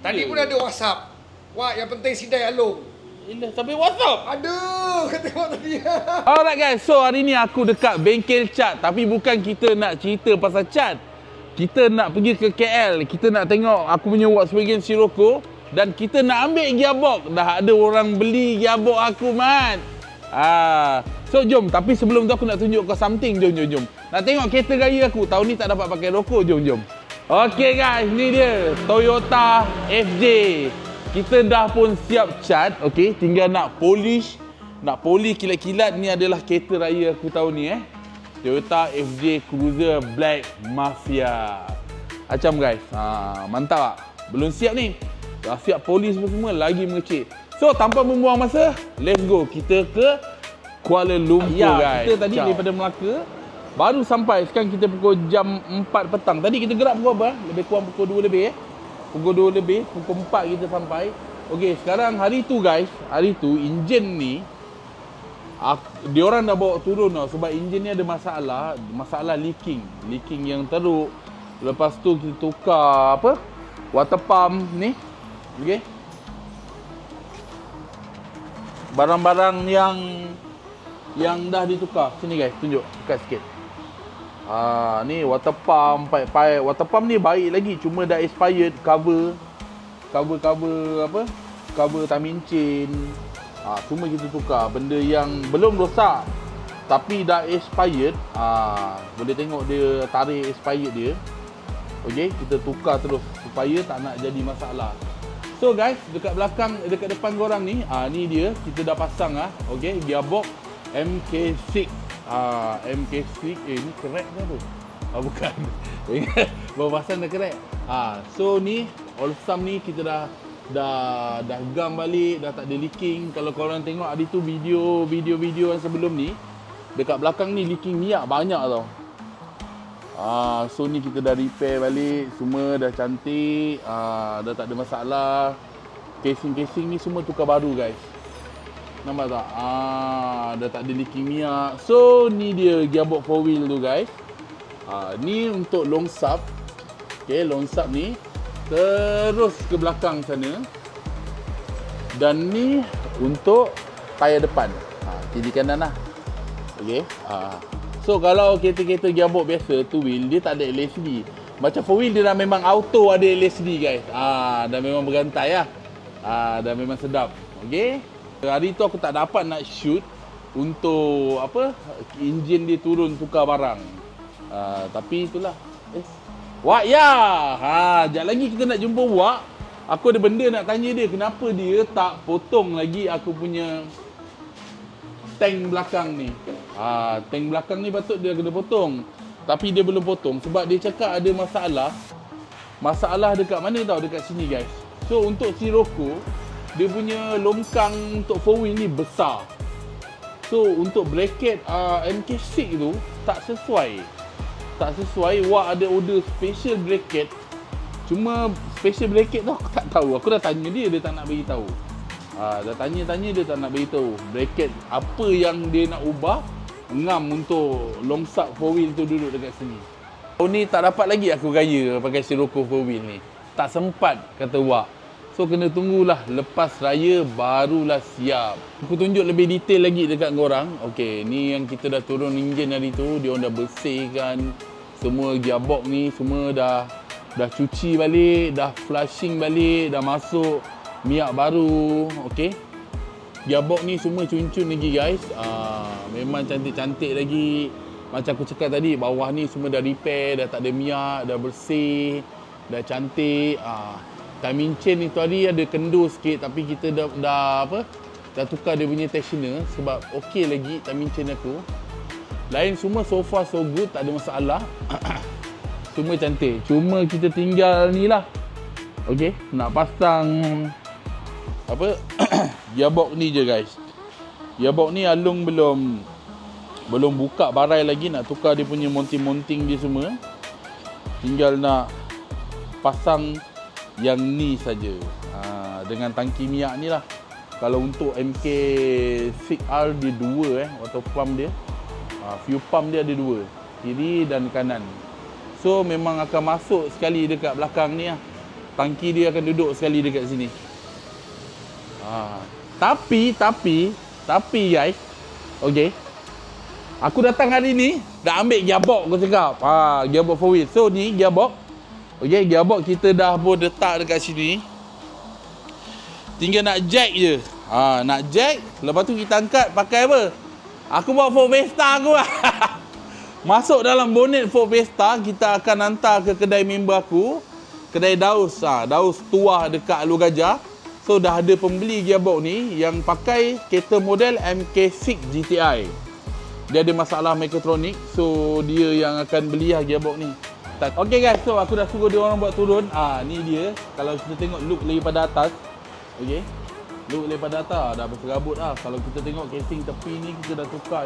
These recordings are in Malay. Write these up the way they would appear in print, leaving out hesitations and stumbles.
Tadi pun ada WhatsApp. Wah, yang penting sidai Along. Sampai WhatsApp. Aduh, kau tengok tadi. Alright guys, so hari ni aku dekat bengkel cat. Tapi bukan kita nak cerita pasal cat. Kita nak pergi ke KL. Kita nak tengok aku punya Volkswagen Sirocco. Dan kita nak ambil gearbox. Dah ada orang beli gearbox aku, Mat. So jom, tapi sebelum tu aku nak tunjuk kau something. Jom. Nak tengok kereta raya aku. Tahun ni tak dapat pakai rokok. Jom. Okay guys, ni dia Toyota FJ. Kita dah pun siap cat. Okay, tinggal nak polish. Nak polish kilat-kilat. Ni adalah kereta raya aku tahun ni Toyota FJ Cruiser Black Mafia. Macam guys, mantap tak? Belum siap ni. Dah siap polis semua lagi mengecil. So tanpa membuang masa, let's go. Kita ke Kuala Lumpur guys. Kita tadi daripada Melaka baru sampai. Sekarang kita pukul jam 4 petang. Tadi kita gerak pukul apa? Lebih kurang pukul 2 lebih Pukul 2 lebih, pukul 4 kita sampai. Okey, sekarang hari tu guys, hari tu enjin ni diorang dah bawa turun sebab enjin ni ada masalah leaking yang teruk. Lepas tu kita tukar water pump ni. Okey. Barang-barang yang dah ditukar. Sini guys, tunjuk dekat sikit. Ni water pump, pipe. Water pump ni baik lagi, cuma dah expired. Cover tamin chain. Cuma kita tukar benda yang belum rosak tapi dah expired. Boleh tengok dia tarikh expired dia. Okey, kita tukar terus supaya tak nak jadi masalah. So guys, dekat depan korang ni, ni dia kita dah pasang okey, gearbox MK6. MK6 ni crack ke apa? Bukan. Baru pasang dah crack. So ni Allsum ni kita dah gam balik, dah tak ada leaking. Kalau korang tengok hari tu video yang sebelum ni, dekat belakang ni leaking minyak banyak tau. So ni kita dah repair balik, semua dah cantik, dah tak ada masalah. Casing ni semua tukar baru guys. Nampak tak? Dah tak ada leaking minyak. So ni dia gearbox 4 wheel tu guys. Ni untuk long sub. Okay, long sub ni terus ke belakang sana. Dan ni untuk tayar depan, kiri kanan lah. Okay. So kalau kereta-kereta gearbox biasa 2 wheel, dia tak ada LSD. Macam 4 wheel dia dah memang auto ada LSD guys. Dah memang berantai lah. Dah memang sedap. Okay. Hari tu aku tak dapat nak shoot untuk enjin dia turun tukar barang. Tapi itulah. Wak ya. Sekejap lagi kita nak jumpa Wak. Aku ada benda nak tanya dia, kenapa dia tak potong lagi aku punya tank belakang ni. Tank belakang ni patut dia kena potong. Tapi dia belum potong sebab dia cakap ada masalah dekat mana tau, dekat sini guys. So untuk Sirocco, dia punya longkang untuk 4 wheel ni besar. So untuk bracket MK6 tu tak sesuai. Wak ada order special bracket. Cuma special bracket tu aku tak tahu. Aku dah tanya dia tak nak bagi tahu. Dah tanya dia tak nak beritahu bracket apa yang dia nak ubah ngam untuk long sub 4 wheel tu duduk dekat sini. Tahun ni tak dapat lagi aku raya pakai Sirocco 4 wheel ni. Tak sempat kata Wak. So kena tunggulah lepas raya barulah siap. Aku tunjuk lebih detail lagi dekat korang. Okey, ni yang kita dah turun enjin hari tu, dia orang dah bersihkan semua gearbox ni, semua dah cuci balik, dah flushing balik, dah masuk minyak baru. Okey. Gearbox ni semua cun-cun lagi guys. Memang cantik-cantik lagi. Macam aku cakap tadi, bawah ni semua dah repair, dah tak ada minyak, dah bersih, dah cantik. Timing chain ni tu hari ada kendur sikit, tapi kita dah tukar dia punya tensioner sebab okey lagi timing chain aku. Lain semua so far so good, tak ada masalah. Semua cantik. Cuma kita tinggal ni lah. Okey, nak pasang gearbox ni je guys. Gearbox ni Along belum buka barai lagi, nak tukar dia punya mounting dia semua. Tinggal nak pasang yang ni saja. Dengan tangki minyak ni lah. Kalau untuk MK6R dia 2 water pump dia. Fuel pump dia ada 2, kiri dan kanan. So memang akan masuk sekali dekat belakang ni lah. tangki dia akan duduk sekali dekat sini. Tapi guys, okey. Aku datang hari ni dah ambil gearbox aku cakap. Gearbox 4 wheel. So ni gearbox. Okey, gearbox kita dah pun letak dekat sini. Tinggal nak jack je. Nak jack, lepas tu kita angkat pakai apa? Aku bawa Ford Fiesta aku lah. Masuk dalam bonnet Ford Fiesta, kita akan hantar ke kedai member aku, kedai Daus. Daus Tuah dekat Alur Gajah. So dah ada pembeli gearbox ni yang pakai kereta model MK6 GTI. Dia ada masalah mekatronik, so dia yang akan beli lah gearbox ni. Okay guys, so aku dah suruh dia orang buat turun. Ni dia. Kalau kita tengok look lagi pada atas, okay, look lagi pada atas dah berserabut lah. Kalau kita tengok casing tepi ni, kita dah tukar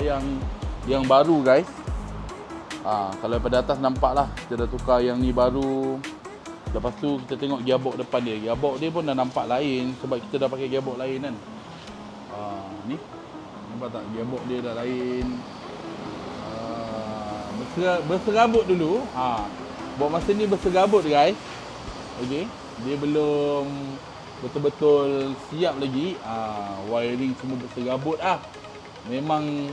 yang baru guys. Kalau pada atas nampak lah, kita dah tukar yang ni baru. Lepas tu kita tengok gearbox depan dia. Gearbox dia pun dah nampak lain sebab kita dah pakai gearbox lain kan. Ni nampak tak, gearbox dia dah lain. Berserabut dulu. Buat masa ni berserabut guys. Okey, dia belum betul-betul siap lagi. Wiring semua berserabut memang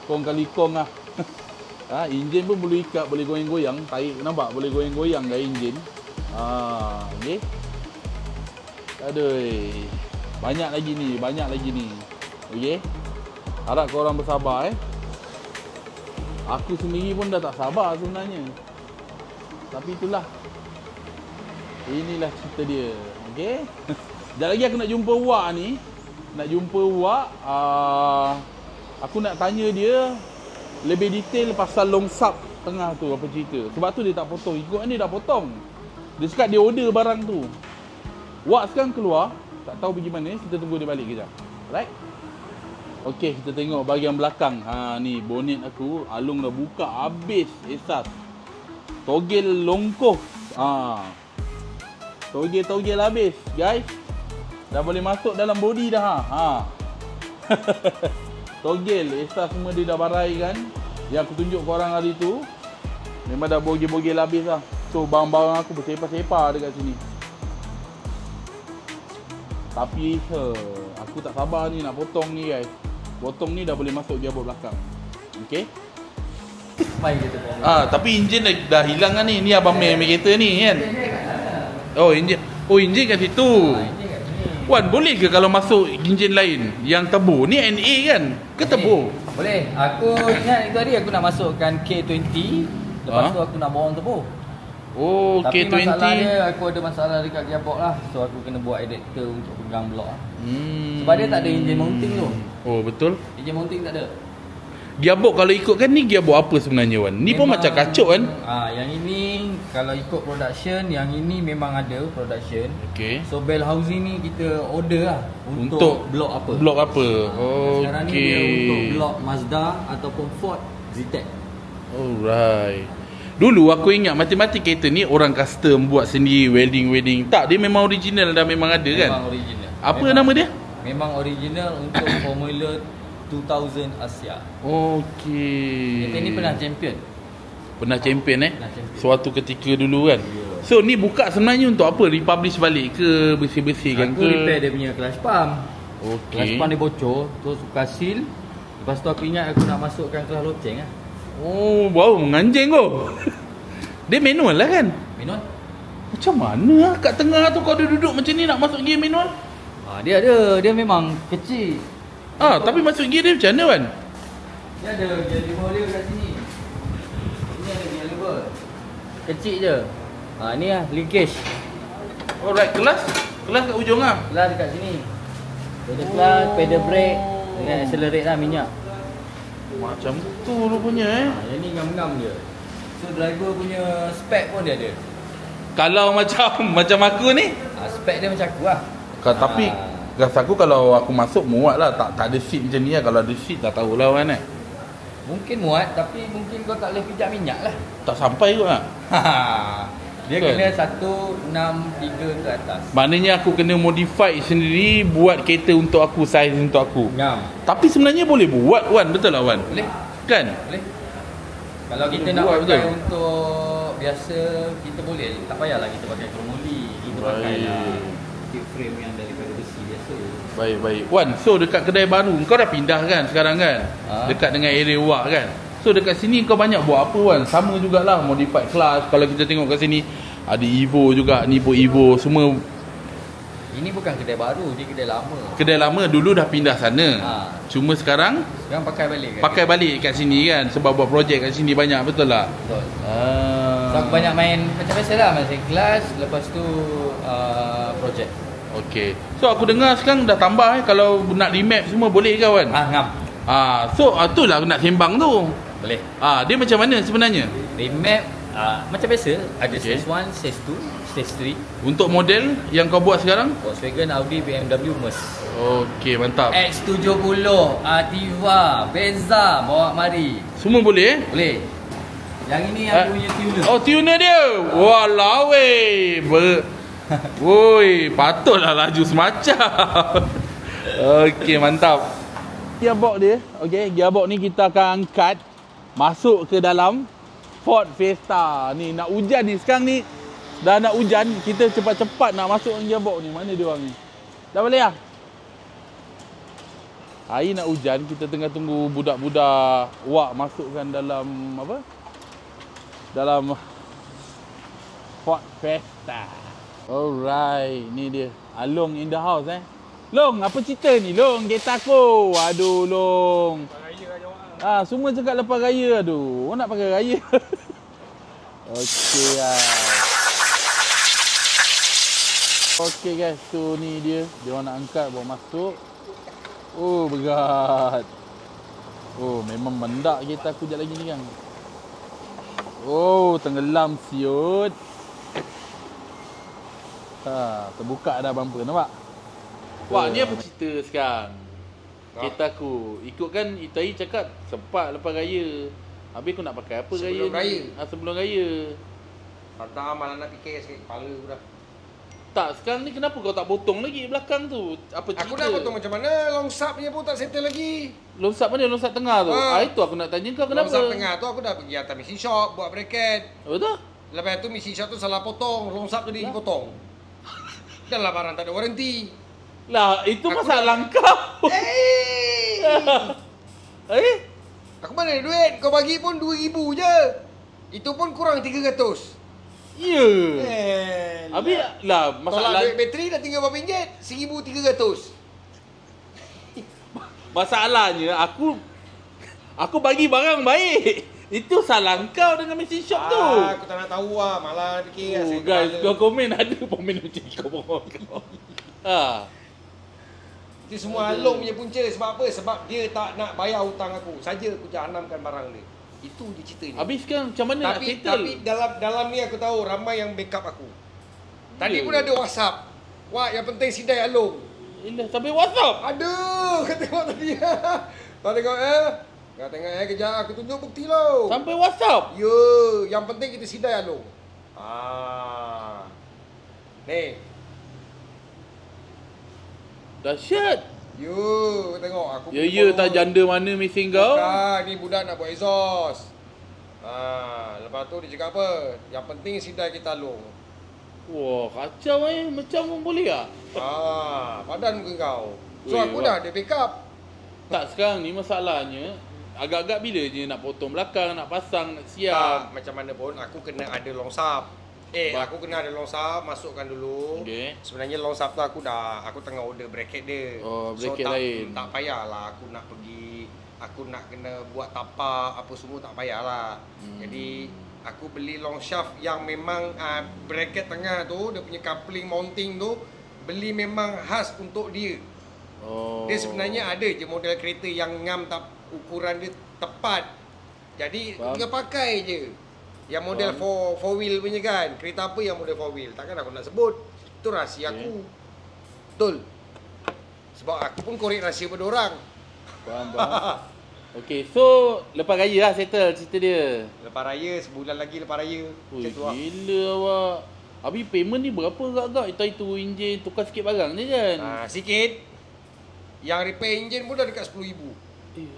kong kali kong lah. Enjin pun boleh ikat, boleh goyang-goyang. Tarik nampak boleh goyang-goyang guys enjin. Okey. Aduh. Banyak lagi ni. Okey. Harap korang bersabar Aku sendiri pun dah tak sabar sebenarnya. Tapi itulah. Inilah cerita dia. Okey. Sekejap lagi aku nak jumpa Wak ni. Aku nak tanya dia lebih detail pasal long sub tengah tu, apa cerita. Sebab tu dia tak potong. Ikut ni dah potong. Dia cakap dia order barang tu. Wak sekarang keluar. Tak tahu pergi mana. Kita tunggu dia balik kejap. Alright. Okey, kita tengok bahagian belakang. Ni bonnet aku. Alung dah buka habis esas. Togel longkoh. Togel habis guys. Dah boleh masuk dalam body dah. Togel, esas semua dia dah barai kan. Yang aku tunjuk korang hari tu memang dah bogel-bogel habis lah. So barang-barang aku bersepah-sepah dekat sini. Tapi aku tak sabar ni nak potong ni guys. Potong ni dah boleh masuk gearbox belakang. Okay. Tapi enjin dah hilang kan ni. Ni abang main kereta ni kan. Enjin kat situ. Wan, boleh ke kalau masuk enjin lain yang turbo? Ni NA kan? Ke turbo? Boleh. Aku ingat itu hari aku nak masukkan K20. Lepas tu aku nak bawang turbo. Tapi K20. masalah dia, aku ada masalah dekat gearbox lah. So aku kena buat adapter untuk pegang blok Sebab dia tak ada engine mounting tu. Betul. Engine mounting tak ada. Gearbox kalau ikutkan ni gearbox apa sebenarnya Wan? Ni memang, pun macam kacau kan? Yang ini kalau ikut production, yang ini memang ada production. Okay. So bell housing ni kita order lah untuk blok apa. Blok apa? Sekarang ni dia untuk blok Mazda ataupun Ford Zetec. Alright. Dulu aku ingat mati-mati kereta ni orang custom buat sendiri welding. Tak, dia memang original dah memang ada kan? Memang original. Apa nama dia? Memang original untuk Formula 2000 Asia. Okey. Kereta ni pernah champion. Pernah champion Pernah champion. Suatu ketika dulu kan. Yeah. So ni buka sebenarnya untuk apa? Republish balik ke bersih-bersihkan ke? Aku repair dia punya clutch pump. Okey. Clutch pump dia bocor, terus buka seal. Lepas tu aku ingat aku nak masukkan clutch loceng lah. Wow, menganjing kau. Dia manual lah kan? Manual? Macam mana lah kat tengah tu kau duduk macam ni nak masuk gear manual? Dia ada, dia memang kecil. Tapi masuk gear dia macam mana kan? Dia ada gear lever dia kat sini. Sini ada gear lever. Kecil je. Ni lah linkage. Alright, kelas kat ujung lah. Kelas dekat sini. Pedal clutch, pedal brake dengan accelerate lah minyak. Macam tu rupanya Yang ni ngam-ngam dia. So driver punya spec pun dia ada. Kalau macam aku ni, Spec dia macam aku lah. tapi rasa aku kalau aku masuk muat lah. Tak ada seat macam ni lah. Kalau ada seat tak tahulah kan Mungkin muat, tapi mungkin kau tak boleh pijak minyak lah. Tak sampai kot lah. Dia Kan? kena 163 ke atas. Maknanya aku kena modify sendiri, buat kereta untuk aku, saiz untuk aku. Ngam. Tapi sebenarnya boleh buat Wan, betul tak Wan? Boleh. Kan? Boleh. Kalau kita Boleh nak buat, pakai betul. untuk biasa, kita boleh. Tak payahlah kita pakai kromoli. Kita kita pakai lah tube frame yang daripada besi biasa. Baik. Wan, so dekat kedai baru kau dah pindah kan sekarang kan? Dekat dengan area Wak kan? So dekat sini kau banyak buat apa Wan? Sama jugalah modified class. Kalau kita tengok kat sini ada Evo juga, ni pun Evo semua. Ini bukan kedai baru, dia kedai lama. Kedai lama dulu dah pindah sana. Cuma sekarang pakai balik kan? Pakai balik kat sini kan sebab buat projek kat sini banyak, betul tak? Betul. So aku banyak main macam biasa lah, main kelas, lepas tu projek. Okey. So aku dengar sekarang dah tambah kalau nak remap semua boleh ke Wan? Ngam. So itulah aku nak sembang tu. Boleh. Dia macam mana sebenarnya? Remap macam biasa, ada stage 1, stage 2, stage 3. Untuk model yang kau buat sekarang? Volkswagen, Audi, BMW, Merc. Okey, mantap. X70, Ativa, Venza, bawa mari. Semua boleh Boleh. Yang ini yang punya tuner. Oh, tuner dia. Walau weh. Woi, patutlah laju semacam. Okey, mantap. Gearbox dia, okey, gearbox ni kita akan angkat masuk ke dalam Ford Fiesta. Ni nak hujan ni sekarang ni. Dah nak hujan, kita cepat-cepat nak masuk gearbox ni. Mana dia orang ni? Dah boleh ah? Hari nak hujan, kita tengah tunggu budak-budak Wak masukkan dalam apa? Dalam Ford Fiesta. Alright, ni dia. Long in the house Long, apa cerita ni Long? Kereta aku. Aduh Long. Semua cakap lepas raya. Aduh, orang nak pakai raya. Okey guys. Okey guys, so ni dia. Dia orang nak angkat bawa masuk. Oh, berat. Oh, memang mendak kereta aku sekejap lagi ni kan. Oh, tenggelam siut. Terbuka dah bumper, nampak? Wah, ni apa cerita sekarang? Kereta aku. Ikutkan Itai cakap sempat lepas raya. Habis aku nak pakai apa Sebelum raya? Sebelum raya. Tak malah nak fikir sikit kepala aku dah. Tak, sekarang ni kenapa kau tak potong lagi belakang tu? Apa cerita? Aku dah potong macam mana? Longsap punya pun tak settle lagi. Longsap mana? Longsap tengah tu? Itu aku nak tanya kau kenapa? Longsap tengah tu aku dah pergi atas machine shop buat bracket. Betul? Lepas tu machine shop tu salah potong. Longsap tu dia dipotong. Dan lah barang tak ada waranti. Lah, itu masalah kau. Aku mana ada duit? Kau bagi pun 2,000 je. Itu pun kurang 300. Ya. Habis lah Tolak masalah duit bateri dah tinggal berapa ringgit? 1,300. Masalahnya aku bagi barang baik. Itu salah kau dengan mesin shop tu. Aku tak nak tahu lah. Malah fikir lah. Guys, kau komen ada komen macam kau. Itu semua Long punya punca. Sebab apa? Sebab dia tak nak bayar hutang aku. Saja aku jahanamkan barang dia. Itu je ceritanya. Habis sekarang macam mana nak settle? Tapi dalam ni aku tahu ramai yang backup aku. Tadi pun ada WhatsApp. Wah, yang penting sidai Along. Ilah, sampai WhatsApp. Aduh, kau tengok tadi. Kau tengok Kau tengok kejap aku tunjuk bukti lo. Sampai WhatsApp. Ya, yang penting kita sidai Along. Ni. Dahsyat. Ya, kau tengok aku. Ya, tak janda mana mesin kau? Bukan, ni budak nak buat exhaust. Lepas tu dia cakap apa? Yang penting sidai kita Along. Wah, kacau macam pun boleh tak? Padan muka kau. So Weh, aku dah ada backup. Tak, sekarang ni masalahnya agak-agak bila je nak potong belakang, nak pasang, nak siap. Macam mana pun aku kena ada longsap. Aku kena ada longsap, masukkan dulu. Okay. Sebenarnya longsap tu aku tengah order bracket dia. Oh, bracket so, lain. Tak payahlah aku nak pergi, aku nak kena buat tapak apa semua, tak payahlah. Jadi aku beli long shaft yang memang bracket tengah tu, dia punya coupling mounting tu beli memang khas untuk dia. Dia sebenarnya ada je model kereta yang ngam ukuran dia tepat. Jadi tinggal pakai je. Yang model 4 wheel punya kan. Kereta apa yang model 4 wheel? Takkan aku nak sebut. Itu rahsia aku. Betul. Sebab aku pun korek rahsia pada orang. Faham. Okey, so lepas raya lah settle cerita dia. Lepas raya, sebulan lagi lepas raya. Ui, gila awak. Habis payment ni berapa agak-agak? Itu enjin, tukar sikit barang je kan? Sikit. Yang repair enjin pun dah dekat RM10,000.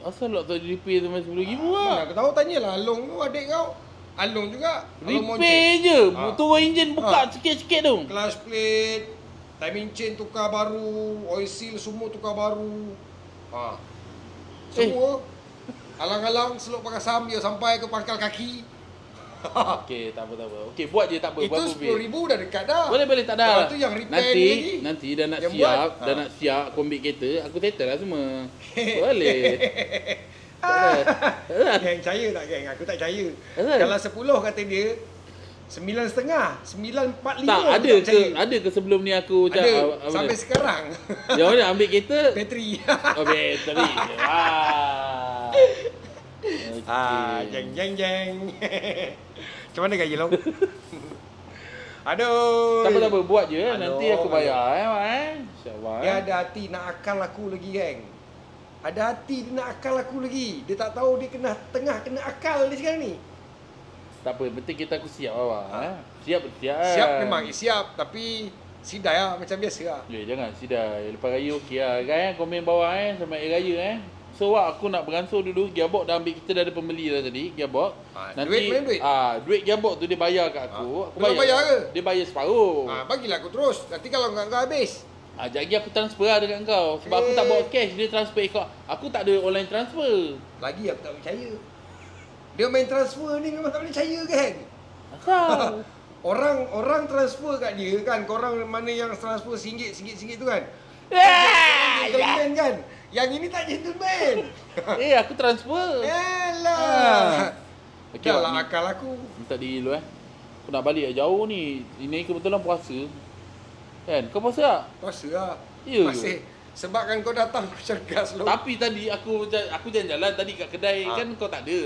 Asal lah tak repair sampai RM10,000 lah? Mana aku tahu, tanyalah Long tu adik kau. Along juga. Along Repair je. Ha. Turun enjin buka Ha. sikit-sikit tu. Clutch plate, timing chain tukar baru, oil seal semua tukar baru. Ha. Semua. Alang-alang selok pakai sam dia sampai ke pangkal kaki. Okey, tak apa. Okey, buat je tak apa. Itu RM10,000 dah dekat dah. Boleh tak dah. Lepas tu yang repair ni lagi. Nanti dah nak Yang siap, buat, dah nak siap aku ambil kereta, aku settle lah semua. Boleh. Boleh. Geng, percaya tak geng? Aku tak percaya. Asal? Kalau 10 kata dia, 9.5, 9.45. Tak, aku ada percaya. ke sebelum ni aku Ada, sampai sekarang. Yang mana ambil kereta? Bateri. Oh, bateri. Jeng. Macam mana gaji long? Aduh. Tak apa, buat je. Aduh, Nanti aku bayar InsyaAllah. Dia ada hati nak akal aku lagi geng. Ada hati dia nak akal aku lagi. Dia tak tahu dia tengah kena akal dia sekarang ni. Tak apa, penting kita aku siap awak. Siap. Siap memang siap, tapi sidai lah macam biasa lah. Jangan sidai. Lepas raya okey lah kan. Komen bawah sampai air raya So aku nak beransur dulu. Gearbox dah ambil, kita dah ada pembeli dah tadi gearbox. Duit? Duit gearbox tu dia bayar kat aku. Aku Belum bayar ke? Dia bayar separuh. Bagilah aku terus. Nanti kalau kau habis. Sekejap lagi aku transfer lah dekat kau. Sebab aku tak bawa cash, dia transfer ikut. Aku tak ada online transfer. Lagi aku tak percaya. Dia main transfer ni memang tak boleh percaya kan? Asal? Orang transfer kat dia kan. Korang mana yang transfer RM1 tu kan? Gentleman kan? Yang ini tak gentleman. Aku transfer. Elah. Okey, Dah lah ni- akal aku. Minta diri dulu Aku nak balik jauh ni. Ini kebetulan puasa. Kan? Kau puasa tak? Puasa lah. Ya ke? Masih. Sebab kan kau datang cergas lo. Tapi tadi aku jalan-jalan tadi kat kedai kan kau tak ada.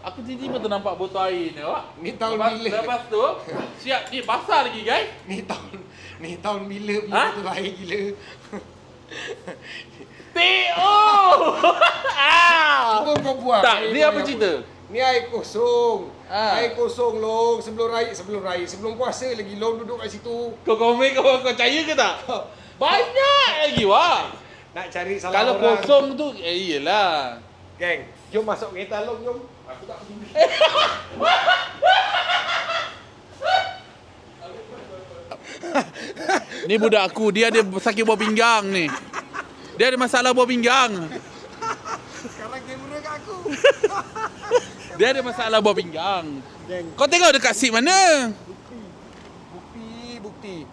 Aku tiba-tiba ternampak botol air ni awak. Ni tahun bila? Lepas tu siap ni basah lagi guys. Ni tahun bila Ha? tu air gila. T.O. Cuba kau buat. Tak, air ni kau apa yang cerita? Ni air kosong. Ah. Air kosong long sebelum puasa lagi long duduk kat situ. Kau komen kau percaya ke tak? Banyak lagi wah. Nak cari salah Kalau orang. kosong tu iyalah. Geng, jom masuk kereta long jom. Aku tak peduli. Ni budak aku, dia ada sakit buah pinggang ni. Dia ada masalah buah pinggang. Sekarang kamera kat aku. Dia ada masalah buah pinggang. Geng, Kau tengok dekat seat mana? bukti.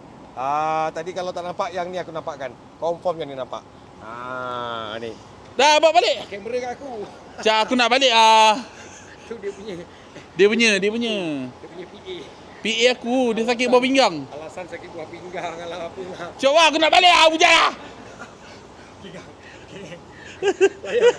Tadi kalau tak nampak yang ni aku nampakkan. Confirm yang ni nampak. Ni. Dah bawa balik. Kamera kat aku. Cak aku nak balik Tu dia punya Dia punya PA. PA aku, dia sakit buah pinggang. Alasan sakit buah pinggang alah apa lah. Cak aku nak balik hujan. Pinggang. Layan.